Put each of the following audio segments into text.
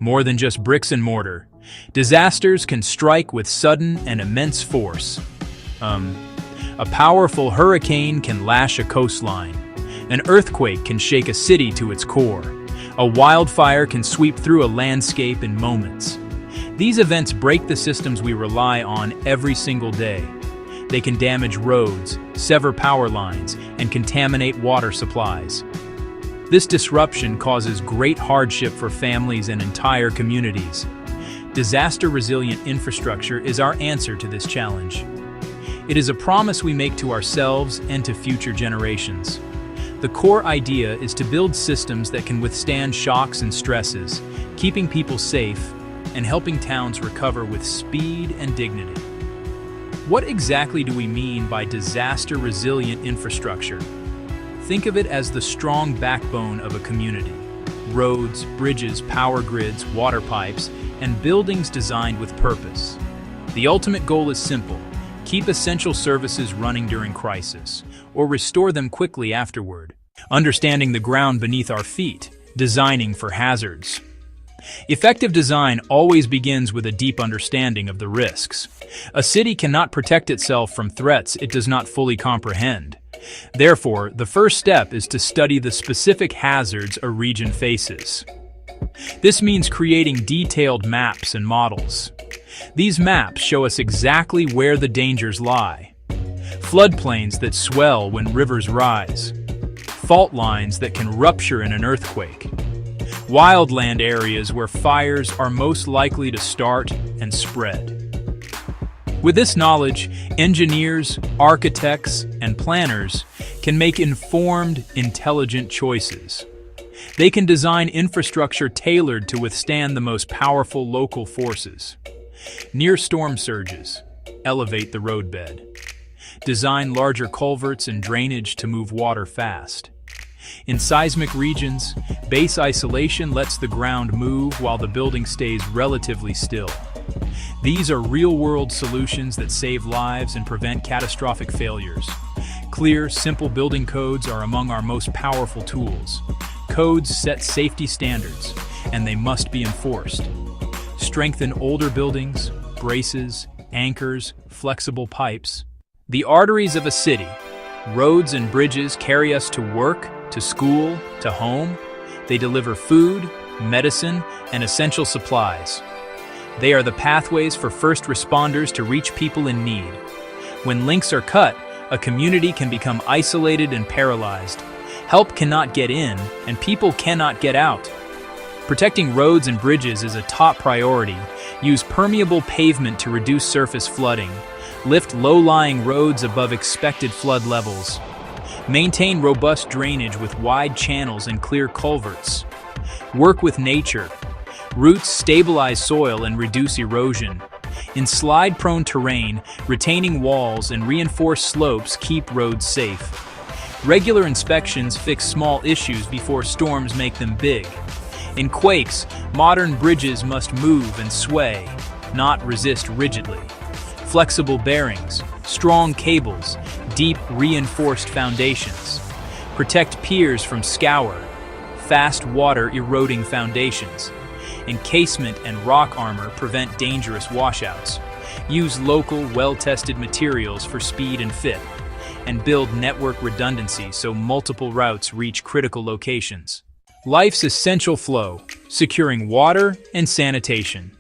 More than just bricks and mortar, disasters can strike with sudden and immense force. A powerful hurricane can lash a coastline. An earthquake can shake a city to its core. A wildfire can sweep through a landscape in moments. These events break the systems we rely on every single day. They can damage roads, sever power lines, and contaminate water supplies. This disruption causes great hardship for families and entire communities. Disaster-resilient infrastructure is our answer to this challenge. It is a promise we make to ourselves and to future generations. The core idea is to build systems that can withstand shocks and stresses, keeping people safe and helping towns recover with speed and dignity. What exactly do we mean by disaster-resilient infrastructure? Think of it as the strong backbone of a community. Roads, bridges, power grids, water pipes, and buildings designed with purpose. The ultimate goal is simple: keep essential services running during crisis, or restore them quickly afterward. Understanding the ground beneath our feet, designing for hazards. Effective design always begins with a deep understanding of the risks. A city cannot protect itself from threats it does not fully comprehend. Therefore, the first step is to study the specific hazards a region faces. This means creating detailed maps and models. These maps show us exactly where the dangers lie. Floodplains that swell when rivers rise. Fault lines that can rupture in an earthquake. Wildland areas where fires are most likely to start and spread. With this knowledge, engineers, architects, and planners can make informed, intelligent choices. They can design infrastructure tailored to withstand the most powerful local forces. Near storm surges, elevate the roadbed. Design larger culverts and drainage to move water fast. In seismic regions, base isolation lets the ground move while the building stays relatively still. These are real-world solutions that save lives and prevent catastrophic failures. Clear, simple building codes are among our most powerful tools. Codes set safety standards, and they must be enforced. Strengthen older buildings, braces, anchors, flexible pipes. The arteries of a city, roads and bridges carry us to work, to school, to home. They deliver food, medicine, and essential supplies. They are the pathways for first responders to reach people in need. When links are cut, a community can become isolated and paralyzed. Help cannot get in, and people cannot get out. Protecting roads and bridges is a top priority. Use permeable pavement to reduce surface flooding. Lift low-lying roads above expected flood levels. Maintain robust drainage with wide channels and clear culverts. Work with nature. Roots stabilize soil and reduce erosion. In slide-prone terrain, retaining walls and reinforced slopes keep roads safe. Regular inspections fix small issues before storms make them big. In quakes, modern bridges must move and sway, not resist rigidly. Flexible bearings, strong cables, deep reinforced foundations. Protect piers from scour, fast water eroding foundations. Encasement and rock armor prevent dangerous washouts. Use local, well-tested materials for speed and fit. And build network redundancy so multiple routes reach critical locations. Life's essential flow, securing water and sanitation.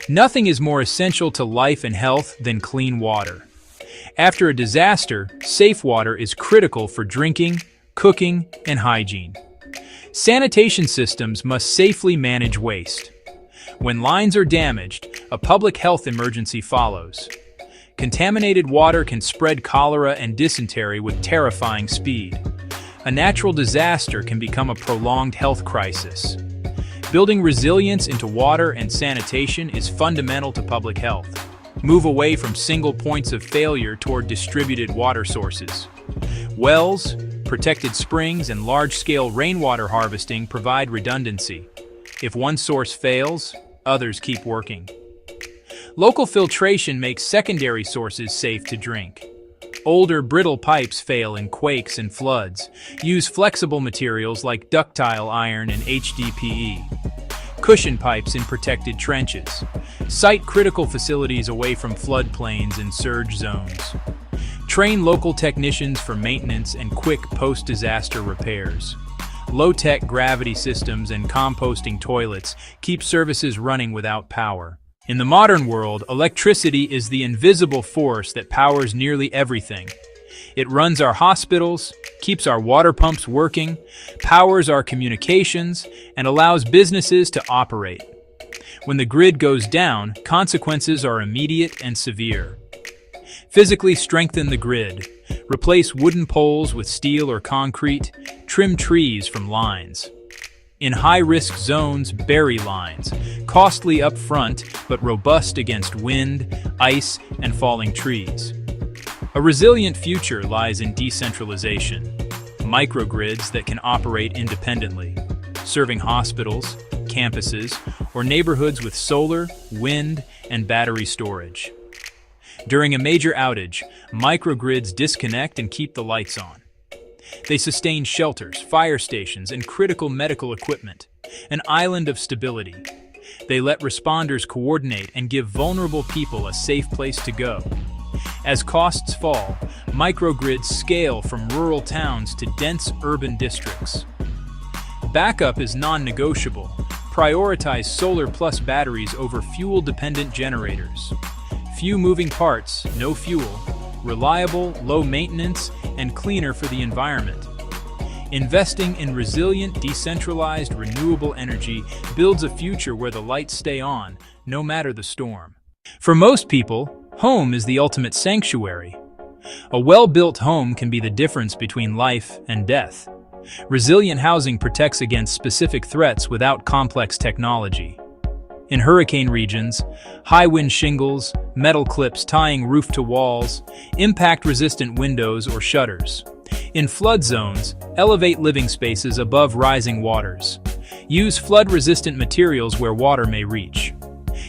Nothing is more essential to life and health than clean water. After a disaster, safe water is critical for drinking, cooking, and hygiene. Sanitation systems must safely manage waste. When lines are damaged, a public health emergency follows. Contaminated water can spread cholera and dysentery with terrifying speed. A natural disaster can become a prolonged health crisis. Building resilience into water and sanitation is fundamental to public health. Move away from single points of failure toward distributed water sources. Wells, protected springs, and large-scale rainwater harvesting provide redundancy. If one source fails, others keep working. Local filtration makes secondary sources safe to drink. Older, brittle pipes fail in quakes and floods. Use flexible materials like ductile iron and HDPE. cushion pipes in protected trenches. Site critical facilities away from floodplains and surge zones. Train local technicians for maintenance and quick post-disaster repairs. Low-tech gravity systems and composting toilets keep services running without power. In the modern world, electricity is the invisible force that powers nearly everything. It runs our hospitals, keeps our water pumps working, powers our communications, and allows businesses to operate. When the grid goes down, consequences are immediate and severe. Physically strengthen the grid. Replace wooden poles with steel or concrete. Trim trees from lines. In high-risk zones, bury lines. Costly up front, but robust against wind, ice, and falling trees. A resilient future lies in decentralization. Microgrids that can operate independently, serving hospitals, campuses, or neighborhoods with solar, wind, and battery storage. During a major outage, microgrids disconnect and keep the lights on. They sustain shelters, fire stations, and critical medical equipment, an island of stability. They let responders coordinate and give vulnerable people a safe place to go. As costs fall, microgrids scale from rural towns to dense urban districts. Backup is non-negotiable. Prioritize solar plus batteries over fuel-dependent generators. Few moving parts, no fuel, reliable, low maintenance, and cleaner for the environment. Investing in resilient, decentralized, renewable energy builds a future where the lights stay on, no matter the storm. For most people, home is the ultimate sanctuary. A well-built home can be the difference between life and death. Resilient housing protects against specific threats without complex technology. In hurricane regions, high-wind shingles, metal clips tying roof to walls, impact-resistant windows or shutters. In flood zones, elevate living spaces above rising waters. Use flood-resistant materials where water may reach.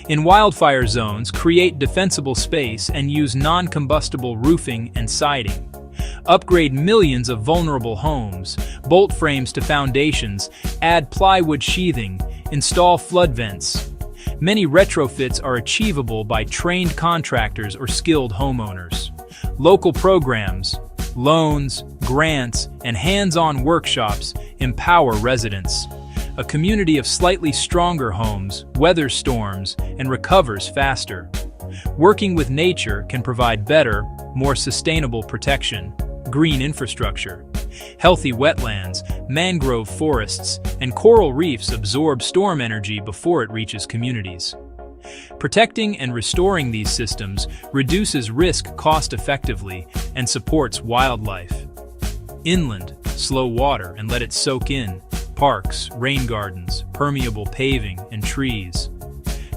In wildfire zones, create defensible space and use non-combustible roofing and siding. Upgrade millions of vulnerable homes, bolt frames to foundations, add plywood sheathing, install flood vents. Many retrofits are achievable by trained contractors or skilled homeowners. Local programs, loans, grants, and hands-on workshops empower residents. A community of slightly stronger homes weathers storms and recovers faster. Working with nature can provide better, more sustainable protection. Green infrastructure. Healthy wetlands, mangrove forests, and coral reefs absorb storm energy before it reaches communities. Protecting and restoring these systems reduces risk cost-effectively and supports wildlife. Inland, slow water and let it soak in. Parks, rain gardens, permeable paving, and trees.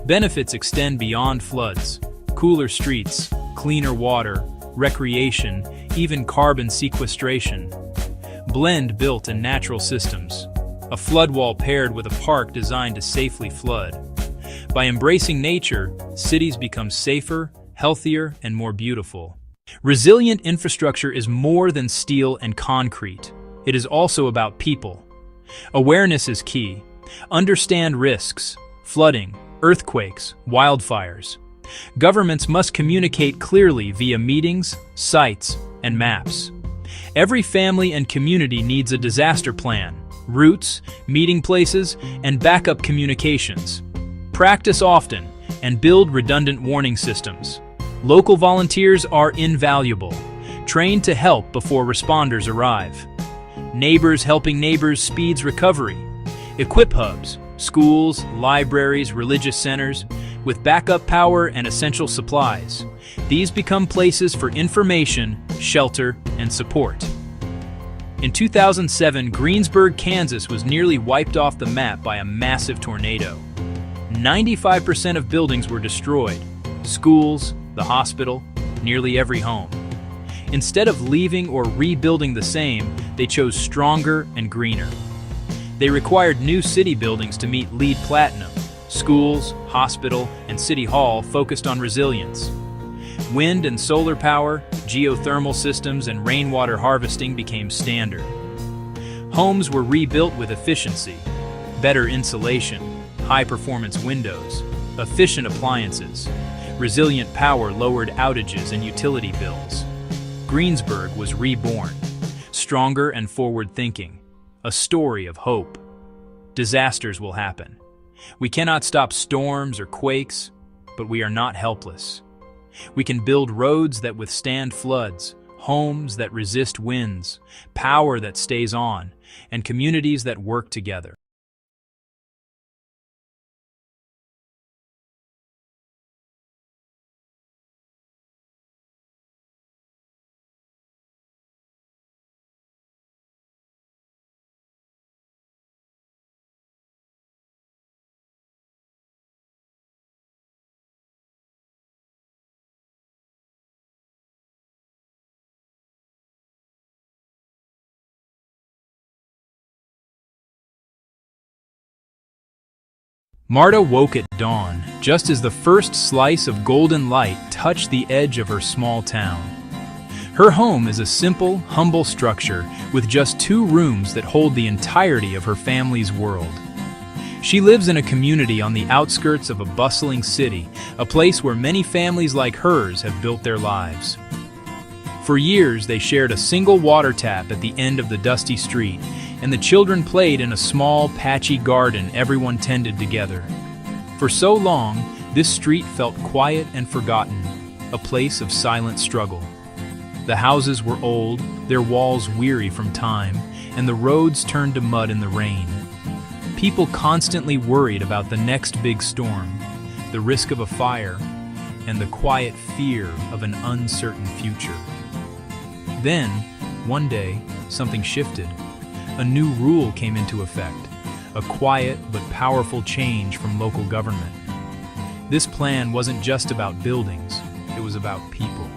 Benefits extend beyond floods. Cooler streets, cleaner water, recreation, even carbon sequestration. Blend built and natural systems. A flood wall paired with a park designed to safely flood. By embracing nature, cities become safer, healthier, and more beautiful. Resilient infrastructure is more than steel and concrete. It is also about people. Awareness is key. Understand risks, flooding, earthquakes, wildfires. Governments must communicate clearly via meetings, sites, and maps. Every family and community needs a disaster plan, routes, meeting places, and backup communications. Practice often and build redundant warning systems. Local volunteers are invaluable. Train to help before responders arrive. Neighbors helping neighbors speeds recovery. Equip hubs, schools, libraries, religious centers, with backup power and essential supplies. These become places for information, shelter, and support. In 2007, Greensburg, Kansas was nearly wiped off the map by a massive tornado. 95% of buildings were destroyed. Schools, the hospital, nearly every home. Instead of leaving or rebuilding the same, they chose stronger and greener. They required new city buildings to meet LEED Platinum. Schools, hospital, and city hall focused on resilience. Wind and solar power, geothermal systems, and rainwater harvesting became standard. Homes were rebuilt with efficiency, better insulation, high-performance windows, efficient appliances. Resilient power lowered outages and utility bills. Greensburg was reborn, stronger and forward-thinking, a story of hope. Disasters will happen. We cannot stop storms or quakes, but we are not helpless. We can build roads that withstand floods, homes that resist winds, power that stays on, and communities that work together. Marta woke at dawn, just as the first slice of golden light touched the edge of her small town. Her home is a simple, humble structure with just 2 rooms that hold the entirety of her family's world. She lives in a community on the outskirts of a bustling city, a place where many families like hers have built their lives. For years, they shared a single water tap at the end of the dusty street, and the children played in a small, patchy garden everyone tended together. For so long, this street felt quiet and forgotten, a place of silent struggle. The houses were old, their walls weary from time, and the roads turned to mud in the rain. People constantly worried about the next big storm, the risk of a fire, and the quiet fear of an uncertain future. Then, one day, something shifted. A new rule came into effect, a quiet but powerful change from local government. This plan wasn't just about buildings, it was about people.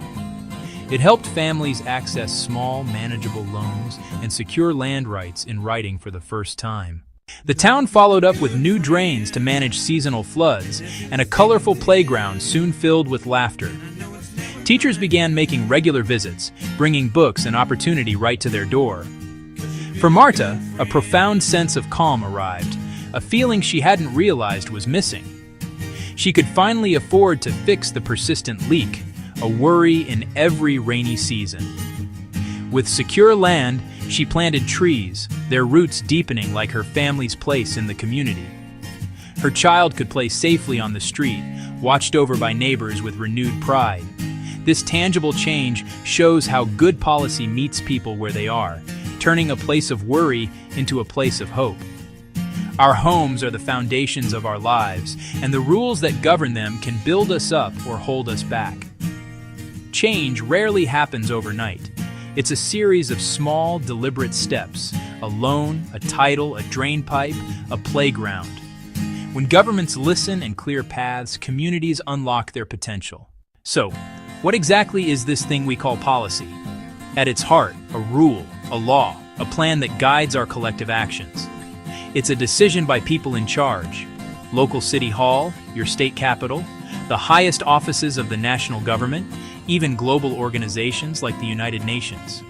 It helped families access small, manageable loans and secure land rights in writing for the first time. The town followed up with new drains to manage seasonal floods, and a colorful playground soon filled with laughter. Teachers began making regular visits, bringing books and opportunity right to their door. For Marta, a profound sense of calm arrived, a feeling she hadn't realized was missing. She could finally afford to fix the persistent leak, a worry in every rainy season. With secure land, she planted trees, their roots deepening like her family's place in the community. Her child could play safely on the street, watched over by neighbors with renewed pride. This tangible change shows how good policy meets people where they are, turning a place of worry into a place of hope. Our homes are the foundations of our lives, and the rules that govern them can build us up or hold us back. Change rarely happens overnight. It's a series of small, deliberate steps: a loan, a title, a drain pipe, a playground. When governments listen and clear paths, communities unlock their potential. So, what exactly is this thing we call policy? At its heart, a rule, a law, a plan that guides our collective actions. It's a decision by people in charge. Local city hall, your state capital, the highest offices of the national government, even global organizations like the United Nations.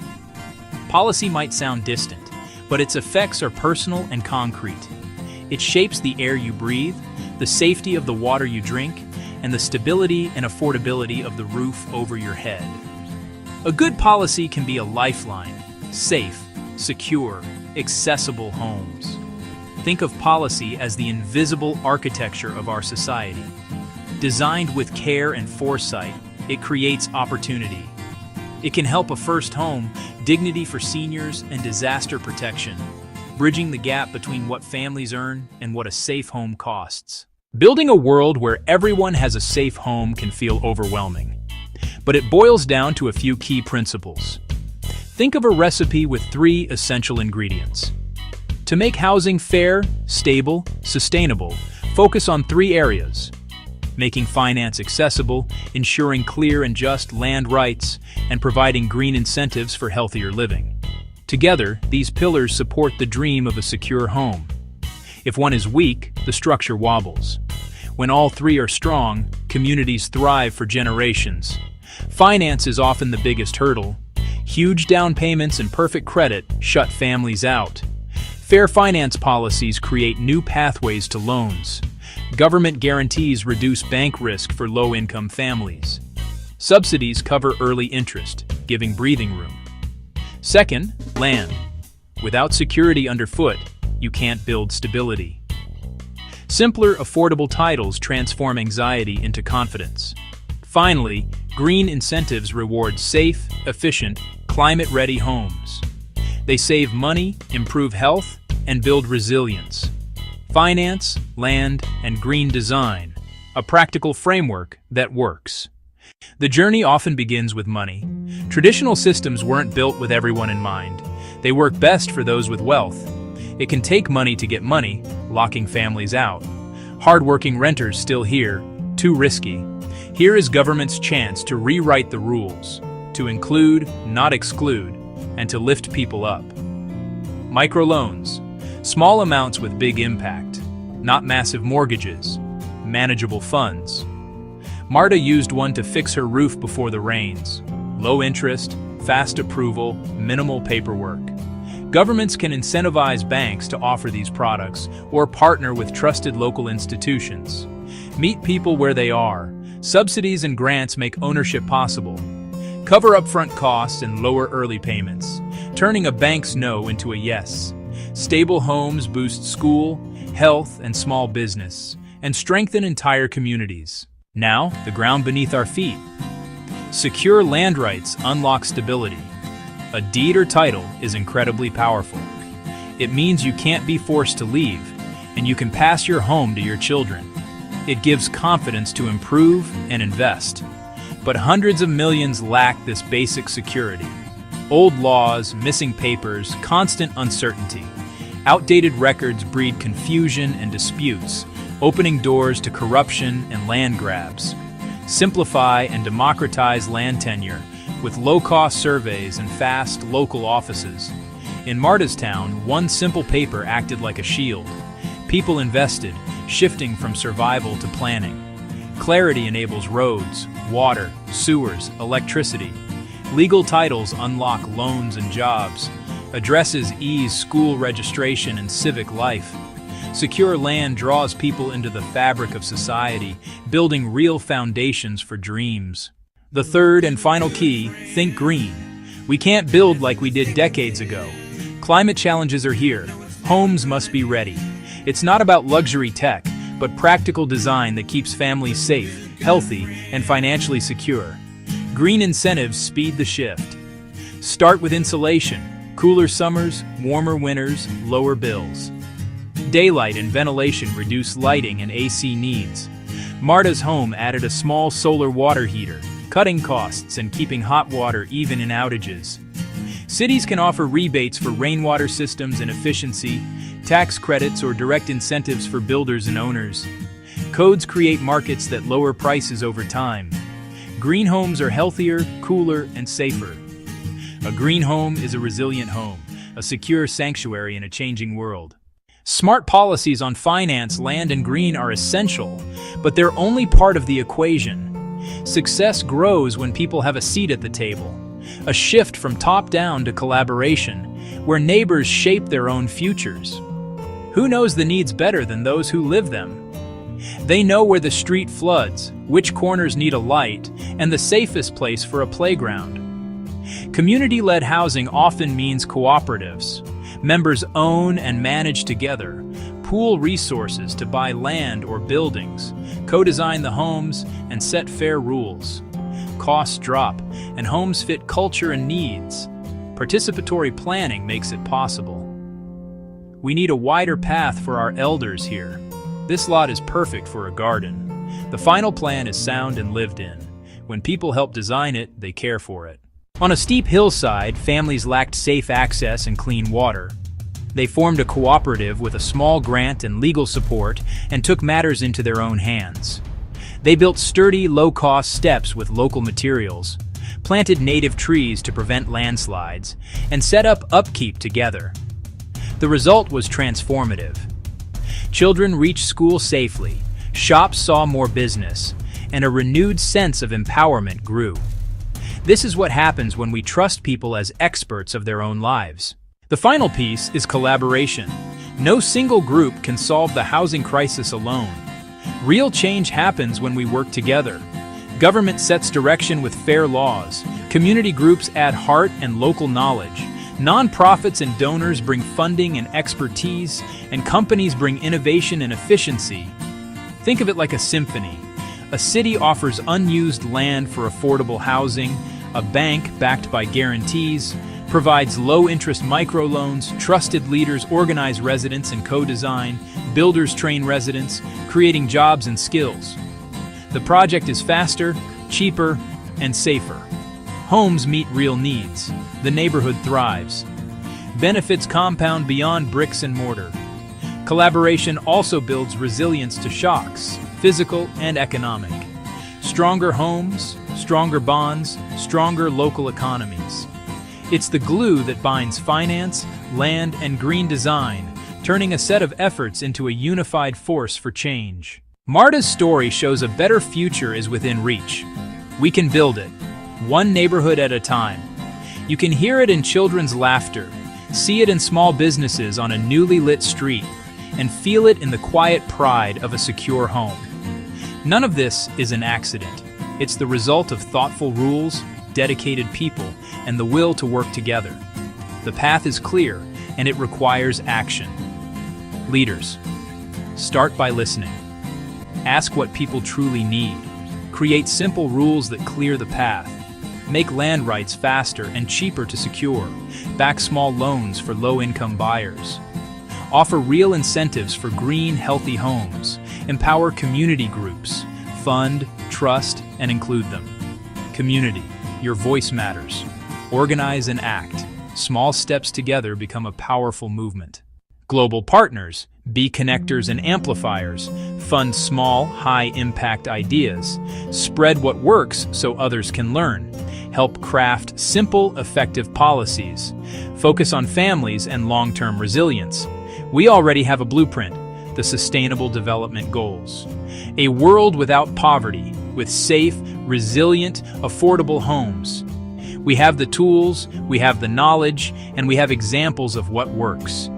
Policy might sound distant, but its effects are personal and concrete. It shapes the air you breathe, the safety of the water you drink, and the stability and affordability of the roof over your head. A good policy can be a lifeline: safe, secure, accessible homes. Think of policy as the invisible architecture of our society. Designed with care and foresight, it creates opportunity. It can help a first home, dignity for seniors, and disaster protection, bridging the gap between what families earn and what a safe home costs. Building a world where everyone has a safe home can feel overwhelming, but it boils down to a few key principles. Think of a recipe with 3 essential ingredients. To make housing fair, stable, sustainable, focus on 3 areas: making finance accessible, ensuring clear and just land rights, and providing green incentives for healthier living. Together, these pillars support the dream of a secure home. If one is weak, the structure wobbles. When all 3 are strong, communities thrive for generations. Finance is often the biggest hurdle. Huge down payments and perfect credit shut families out. Fair finance policies create new pathways to loans. Government guarantees reduce bank risk for low-income families. Subsidies cover early interest, giving breathing room. Second, land. Without security underfoot, you can't build stability. Simpler, affordable titles transform anxiety into confidence. Finally, green incentives reward safe, efficient, climate-ready homes. They save money, improve health, and build resilience. Finance, land, and green design, a practical framework that works. The journey often begins with money. Traditional systems weren't built with everyone in mind. They work best for those with wealth. It can take money to get money, locking families out. Hard-working renters still here, too risky. Here is government's chance to rewrite the rules, to include, not exclude, and to lift people up. Microloans, small amounts with big impact, not massive mortgages, manageable funds. Marta used one to fix her roof before the rains. Low interest, fast approval, minimal paperwork. Governments can incentivize banks to offer these products or partner with trusted local institutions. Meet people where they are. Subsidies and grants make ownership possible. Cover upfront costs and lower early payments, turning a bank's no into a yes. Stable homes boost school, health, and small business, and strengthen entire communities. Now, the ground beneath our feet. Secure land rights unlock stability. A deed or title is incredibly powerful. It means you can't be forced to leave, and you can pass your home to your children. It gives confidence to improve and invest. But hundreds of millions lack this basic security. Old laws, missing papers, constant uncertainty. Outdated records breed confusion and disputes, opening doors to corruption and land grabs. Simplify and democratize land tenure with low-cost surveys and fast local offices. In Marta's town, one simple paper acted like a shield. People invested, shifting from survival to planning. Clarity enables roads, water, sewers, electricity. Legal titles unlock loans and jobs. Addresses ease school registration and civic life. Secure land draws people into the fabric of society, building real foundations for dreams. The third and final key, think green. We can't build like we did decades ago. Climate challenges are here. Homes must be ready. It's not about luxury tech, but practical design that keeps families safe, healthy, and financially secure. Green incentives speed the shift. Start with insulation. Cooler summers, warmer winters, lower bills. Daylight and ventilation reduce lighting and AC needs. Marta's home added a small solar water heater, cutting costs and keeping hot water even in outages. Cities can offer rebates for rainwater systems and efficiency, tax credits or direct incentives for builders and owners. Codes create markets that lower prices over time. Green homes are healthier, cooler, and safer. A green home is a resilient home, a secure sanctuary in a changing world. Smart policies on finance, land, and green are essential, but they're only part of the equation. Success grows when people have a seat at the table, a shift from top-down to collaboration, where neighbors shape their own futures. Who knows the needs better than those who live them? They know where the street floods, which corners need a light, and the safest place for a playground. Community-led housing often means cooperatives. Members own and manage together, pool resources to buy land or buildings, co-design the homes, and set fair rules. Costs drop, and homes fit culture and needs. Participatory planning makes it possible. We need a wider path for our elders here. This lot is perfect for a garden. The final plan is sound and lived in. When people help design it, they care for it. On a steep hillside, families lacked safe access and clean water. They formed a cooperative with a small grant and legal support and took matters into their own hands. They built sturdy, low-cost steps with local materials, planted native trees to prevent landslides, and set up upkeep together. The result was transformative. Children reached school safely, shops saw more business, and a renewed sense of empowerment grew. This is what happens when we trust people as experts of their own lives. The final piece is collaboration. No single group can solve the housing crisis alone. Real change happens when we work together. Government sets direction with fair laws. Community groups add heart and local knowledge. Nonprofits and donors bring funding and expertise, and companies bring innovation and efficiency. Think of it like a symphony. A city offers unused land for affordable housing, a bank backed by guarantees, provides low-interest microloans, trusted leaders organize residents and co-design, builders train residents, creating jobs and skills. The project is faster, cheaper, and safer. Homes meet real needs. The neighborhood thrives. Benefits compound beyond bricks and mortar. Collaboration also builds resilience to shocks, physical and economic. Stronger homes, stronger bonds, stronger local economies. It's the glue that binds finance, land, and green design, turning a set of efforts into a unified force for change. MARTA's story shows a better future is within reach. We can build it, one neighborhood at a time. You can hear it in children's laughter, see it in small businesses on a newly lit street, and feel it in the quiet pride of a secure home. None of this is an accident. It's the result of thoughtful rules, dedicated people, and the will to work together. The path is clear, and it requires action. Leaders, start by listening. Ask what people truly need. Create simple rules that clear the path. Make land rights faster and cheaper to secure. Back small loans for low-income buyers. Offer real incentives for green, healthy homes. Empower community groups. Fund, trust, and include them. Community, your voice matters. Organize and act. Small steps together become a powerful movement. Global partners, be connectors and amplifiers. Fund small, high-impact ideas. Spread what works so others can learn. Help craft simple, effective policies. Focus on families and long-term resilience. We already have a blueprint, the Sustainable Development Goals. A world without poverty, with safe, resilient, affordable homes. We have the tools, we have the knowledge, and we have examples of what works.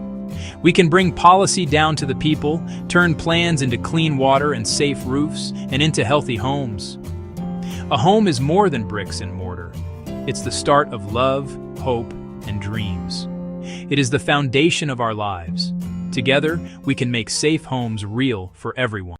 We can bring policy down to the people, turn plans into clean water and safe roofs, and into healthy homes. A home is more than bricks and mortar. It's the start of love, hope, and dreams. It is the foundation of our lives. Together, we can make safe homes real for everyone.